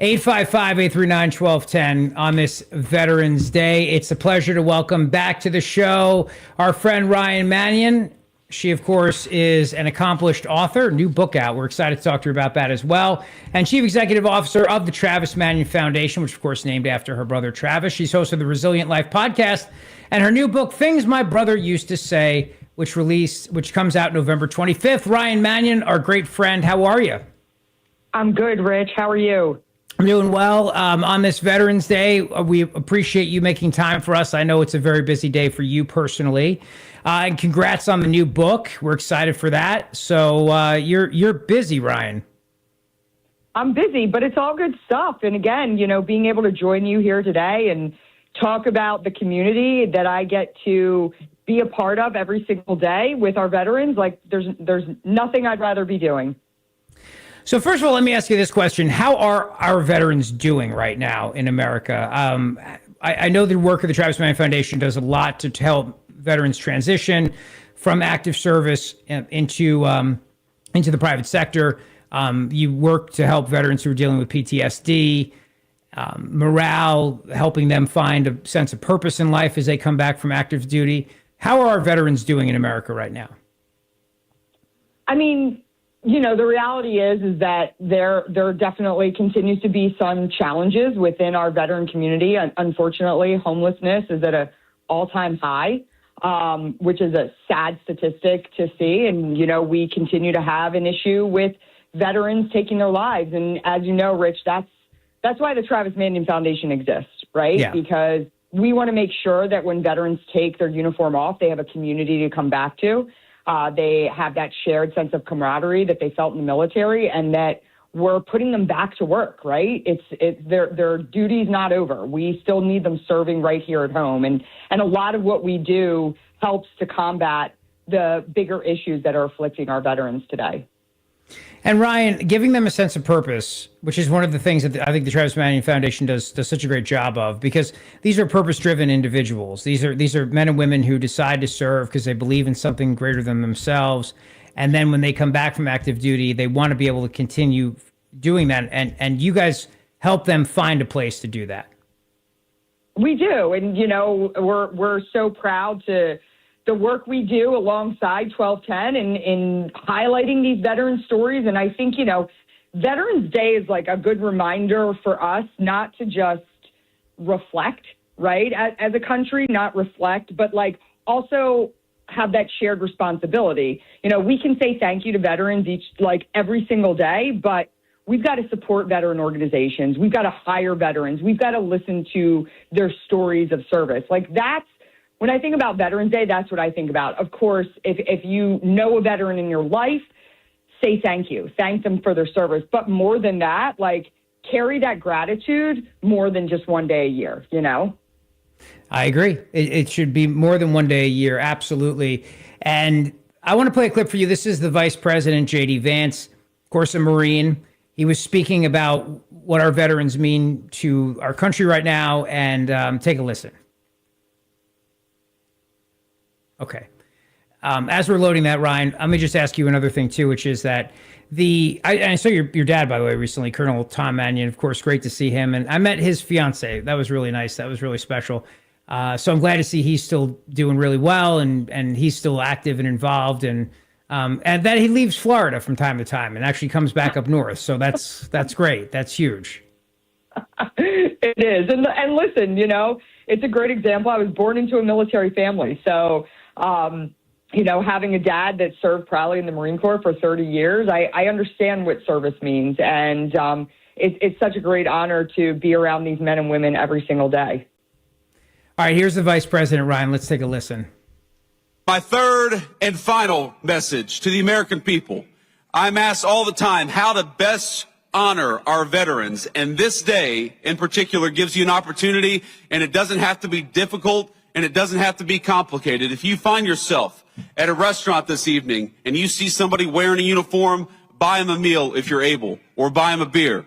855-839-1210 on this Veterans Day. It's a pleasure to welcome back to the show our friend Ryan Mannion. She, of course, is an accomplished author, new book out. We're excited to talk to her about that as well. And Chief Executive Officer of the Travis Mannion Foundation, which, of course, named after her brother Travis. She's host of the Resilient Life podcast and her new book, Things My Brother Used to Say, which comes out November 25th. Ryan Mannion, our great friend, how are you? I'm good, Rich. How are you? I'm doing well. On this Veterans Day, we appreciate you making time for us. I know it's a very busy day for you personally. And congrats on the new book. We're excited for that. So you're busy, Ryan. I'm busy, but it's all good stuff. And again, being able to join you here today and talk about the community that I get to be a part of every single day with our veterans, like there's nothing I'd rather be doing. So first of all, let me ask you this question. How are our veterans doing right now in America? I know the work of the Travis Mannion Foundation does a lot to help veterans transition from active service into the private sector. You work to help veterans who are dealing with PTSD, morale, helping them find a sense of purpose in life as they come back from active duty. How are our veterans doing in America right now? I mean, the reality is that there definitely continues to be some challenges within our veteran community. Unfortunately, homelessness is at an all-time high, which is a sad statistic to see. And, we continue to have an issue with veterans taking their lives. And as you know, Rich, that's why the Travis Mannion Foundation exists, right? Yeah. Because we want to make sure that when veterans take their uniform off, they have a community to come back to. They have that shared sense of camaraderie that they felt in the military, and that we're putting them back to work, right? Their duty's not over. We still need them serving right here at home. And a lot of what we do helps to combat the bigger issues that are afflicting our veterans today. And Ryan, giving them a sense of purpose, which is one of the things that I think the Travis Mannion Foundation does such a great job of, because these are purpose-driven individuals. These are men and women who decide to serve because they believe in something greater than themselves. And then when they come back from active duty, they want to be able to continue doing that. And you guys help them find a place to do that. We do. And, we're so proud to the work we do alongside 1210 in highlighting these veteran stories. And I think, Veterans Day is like a good reminder for us not to just reflect, right, as a country, not reflect, but also have that shared responsibility. We can say thank you to veterans every single day, but we've got to support veteran organizations. We've got to hire veterans. We've got to listen to their stories of service. When I think about Veterans Day, that's what I think about. Of course, if you know a veteran in your life, say thank you. Thank them for their service. But more than that, carry that gratitude more than just one day a year, I agree. It should be more than one day a year. Absolutely. And I want to play a clip for you. This is the Vice President, J.D. Vance, of course, a Marine. He was speaking about what our veterans mean to our country right now. And take a listen. Okay. As we're loading that, Ryan, let me just ask you another thing, too, which is that I saw your dad, by the way, recently, Colonel Tom Mannion. Of course, great to see him. And I met his fiance. That was really nice. That was really special. So I'm glad to see he's still doing really well and he's still active and involved. And that he leaves Florida from time to time and actually comes back up north. So that's great. That's huge. It is. And listen, it's a great example. I was born into a military family. So, having a dad that served proudly in the Marine Corps for 30 years, I understand what service means. And it's such a great honor to be around these men and women every single day. All right, here's the Vice President, Ryan. Let's take a listen. My third and final message to the American people. I'm asked all the time how to best honor our veterans. And this day in particular gives you an opportunity, and it doesn't have to be difficult and it doesn't have to be complicated. If you find yourself at a restaurant this evening and you see somebody wearing a uniform, buy them a meal if you're able, or buy them a beer.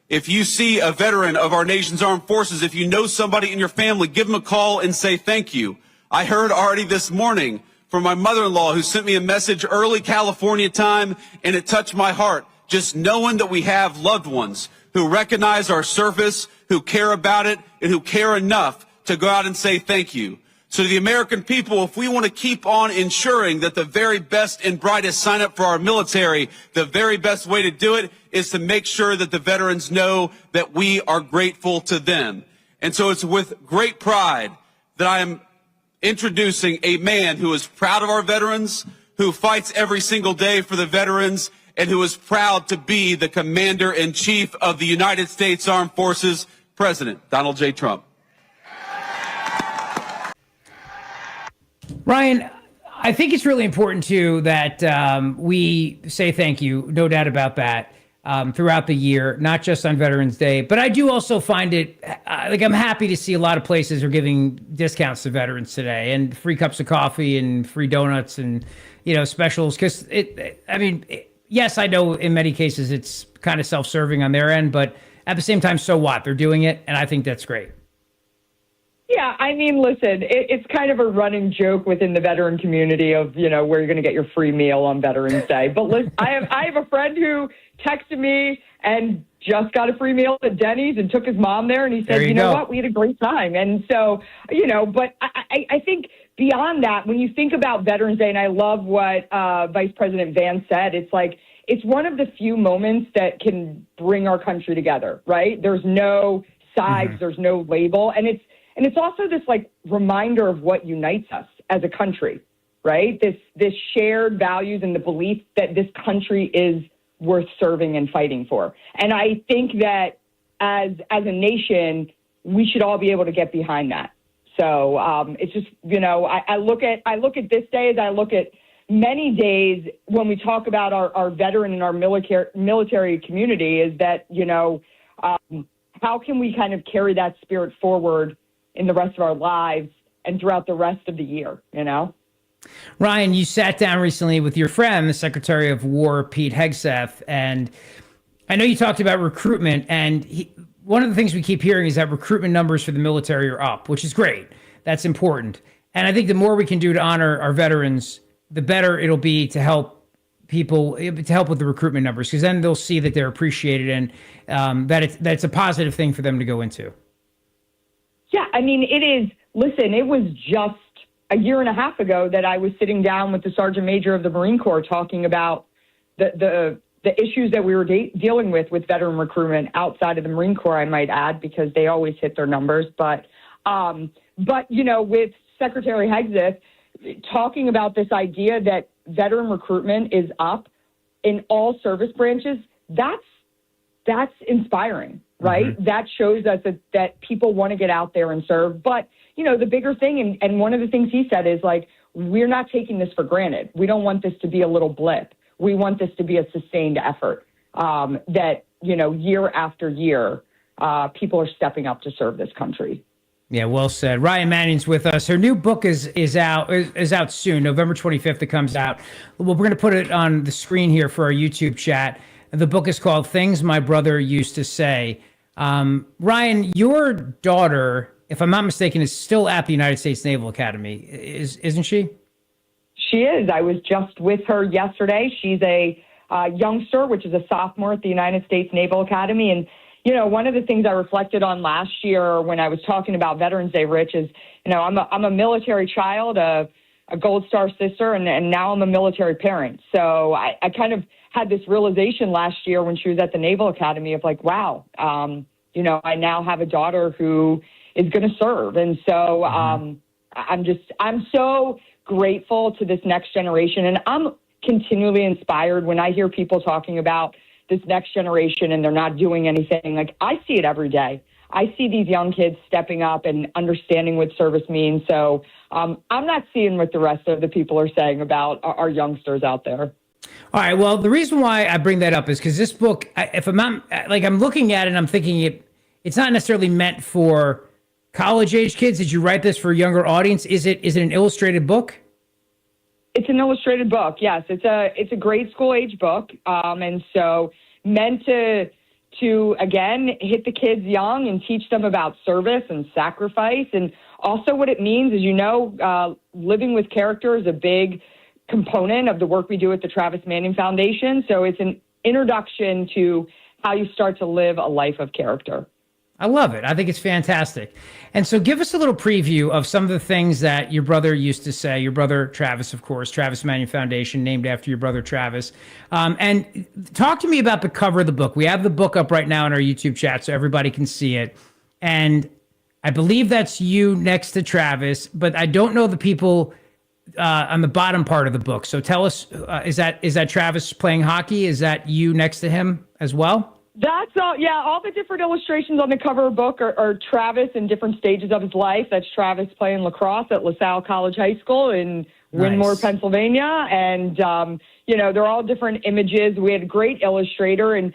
If you see a veteran of our nation's armed forces, if you know somebody in your family, give them a call and say thank you. I heard already this morning from my mother-in-law who sent me a message early California time, and it touched my heart. Just knowing that we have loved ones who recognize our service, who care about it, and who care enough to go out and say thank you. So to the American people, if we want to keep on ensuring that the very best and brightest sign up for our military, the very best way to do it is to make sure that the veterans know that we are grateful to them. And so it's with great pride that I am introducing a man who is proud of our veterans, who fights every single day for the veterans, and who is proud to be the Commander-in-Chief of the United States Armed Forces, President Donald J. Trump. Ryan, I think it's really important, too, that we say thank you, no doubt about that, throughout the year, not just on Veterans Day. But I do also find it, like, I'm happy to see a lot of places are giving discounts to veterans today, and free cups of coffee and free donuts and, you know, specials. Because, yes, I know in many cases it's kind of self-serving on their end, but at the same time, so what? They're doing it, and I think that's great. Yeah, I mean, listen, it's kind of a running joke within the veteran community of, you know, where you're going to get your free meal on Veterans Day. But listen, I have a friend who texted me and just got a free meal at Denny's and took his mom there, and he said, you know what, we had a great time. And so, you know, but I think beyond that, when you think about Veterans Day, and I love what Vice President Vance said, it's like, it's one of the few moments that can bring our country together, right? There's no sides, there's no label, and it's also this like reminder of what unites us as a country, right? This shared values and the belief that this country is worth serving and fighting for. And I think that as a nation, we should all be able to get behind that. So it's just, you know, I look at this day as I look at many days when we talk about our veteran and our military community, is that, you know, how can we kind of carry that spirit forward in the rest of our lives and throughout the rest of the year, you know? Ryan, you sat down recently with your friend, the Secretary of War, Pete Hegseth, and I know you talked about recruitment, and one of the things we keep hearing is that recruitment numbers for the military are up, which is great. That's important. And I think the more we can do to honor our veterans, the better it'll be to help people, to help with the recruitment numbers, because then they'll see that they're appreciated and that it's a positive thing for them to go into. Yeah, I mean, it is. Listen, it was just a year and a half ago that I was sitting down with the Sergeant Major of the Marine Corps talking about the issues that we were dealing with veteran recruitment outside of the Marine Corps, I might add, because they always hit their numbers. But you know, with Secretary Hegseth talking about this idea that veteran recruitment is up in all service branches, that's inspiring. Right? That shows us that people want to get out there and serve. But, you know, the bigger thing, and one of the things he said is, like, we're not taking this for granted. We don't want this to be a little blip. We want this to be a sustained effort that, you know, year after year, people are stepping up to serve this country. Yeah, well said. Ryan Mannion's with us. Her new book is out soon, November 25th. It comes out. Well, we're going to put it on the screen here for our YouTube chat. The book is called Things My Brother Used to Say. Ryan, your daughter, if I'm not mistaken, is still at the United States Naval Academy, isn't she? She is. I was just with her yesterday. She's a youngster, which is a sophomore at the United States Naval Academy. And, you know, one of the things I reflected on last year when I was talking about Veterans Day, Rich, is, you know, I'm a military child, a Gold Star sister, and now I'm a military parent. So I kind of had this realization last year when she was at the Naval Academy of like, wow, you know, I now have a daughter who is going to serve. And so I'm so grateful to this next generation. And I'm continually inspired when I hear people talking about this next generation and they're not doing anything. Like, I see it every day. I see these young kids stepping up and understanding what service means. So I'm not seeing what the rest of the people are saying about our youngsters out there. All right. Well, the reason why I bring that up is because this book, if I'm not, like, I'm looking at it and I'm thinking it's not necessarily meant for college age kids. Did you write this for a younger audience? Is it an illustrated book? It's an illustrated book. Yes, it's a grade school age book, and so meant to again hit the kids young and teach them about service and sacrifice, and also what it means is, you know, living with character is a big component of the work we do at the Travis Mannion Foundation. So it's an introduction to how you start to live a life of character. I love it. I think it's fantastic. And so give us a little preview of some of the things that your brother used to say, your brother Travis, of course, Travis Mannion Foundation, named after your brother Travis. And talk to me about the cover of the book. We have the book up right now in our YouTube chat so everybody can see it. And I believe that's you next to Travis, but I don't know the people on the bottom part of the book. So tell us, is that Travis playing hockey? Is that you next to him as well? That's all. Yeah, all the different illustrations on the cover of the book are Travis in different stages of his life. That's Travis playing lacrosse at LaSalle College High School in Winmore, Pennsylvania. And, they're all different images. We had a great illustrator. And,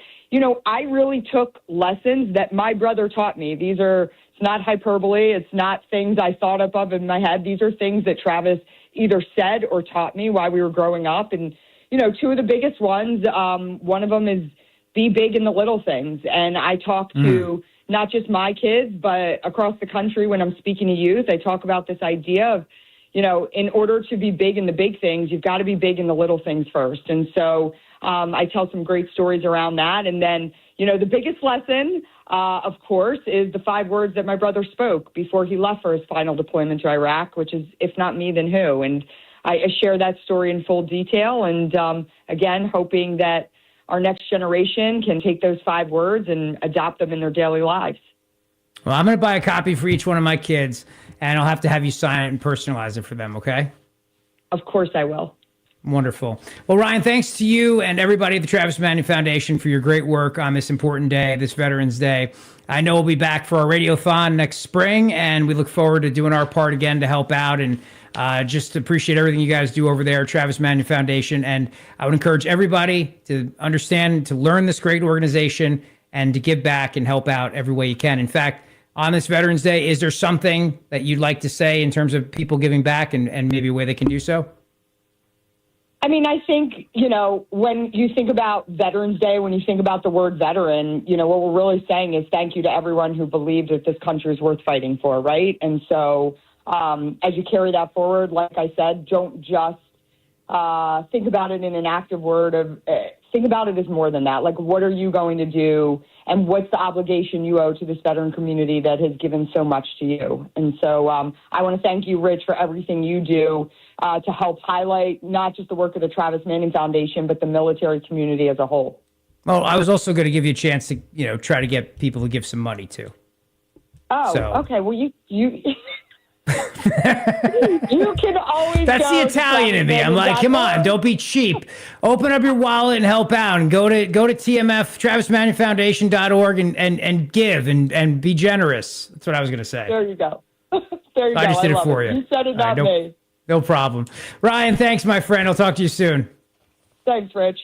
I really took lessons that my brother taught me. It's not hyperbole. It's not things I thought up of in my head. These are things that Travis either said or taught me while we were growing up. And, two of the biggest ones, one of them is, be big in the little things. And I talk to not just my kids, but across the country when I'm speaking to youth, I talk about this idea of, in order to be big in the big things, you've got to be big in the little things first. And so I tell some great stories around that. And then, the biggest lesson, of course, is the 5 words that my brother spoke before he left for his final deployment to Iraq, which is, if not me, then who? And I share that story in full detail. And again, hoping that our next generation can take those 5 words and adopt them in their daily lives. Well, I'm going to buy a copy for each one of my kids, and I'll have to have you sign it and personalize it for them, okay? Of course I will. Wonderful. Well, Ryan, thanks to you and everybody at the Travis Mannion Foundation for your great work on this important day, this Veterans Day. I know we'll be back for our Radiothon next spring, and we look forward to doing our part again to help out and just appreciate everything you guys do over there at Travis Mannion Foundation. And I would encourage everybody to understand, to learn this great organization and to give back and help out every way you can. In fact, on this Veterans Day, is there something that you'd like to say in terms of people giving back and maybe a way they can do so? I mean, I think, when you think about Veterans Day, when you think about the word veteran, what we're really saying is thank you to everyone who believed that this country is worth fighting for, right? And so as you carry that forward, like I said, don't just think about it in an active word of think about it as more than that. Like, what are you going to do, and what's the obligation you owe to this veteran community that has given so much to you? And so I want to thank you, Rich, for everything you do to help highlight not just the work of the Travis Mannion Foundation, but the military community as a whole. Well, I was also going to give you a chance to, try to get people to give some money too. Oh, so. Okay. Well, you you can always. That's the Italian in me. I'm like, come on, don't be cheap. Open up your wallet and help out, and go to TMF, TravisMannionFoundation.org, and give and be generous. That's what I was going to say. There you go. There you go. I just did it for you. You said it, not me. No problem. Ryan, thanks, my friend. I'll talk to you soon. Thanks, Rich.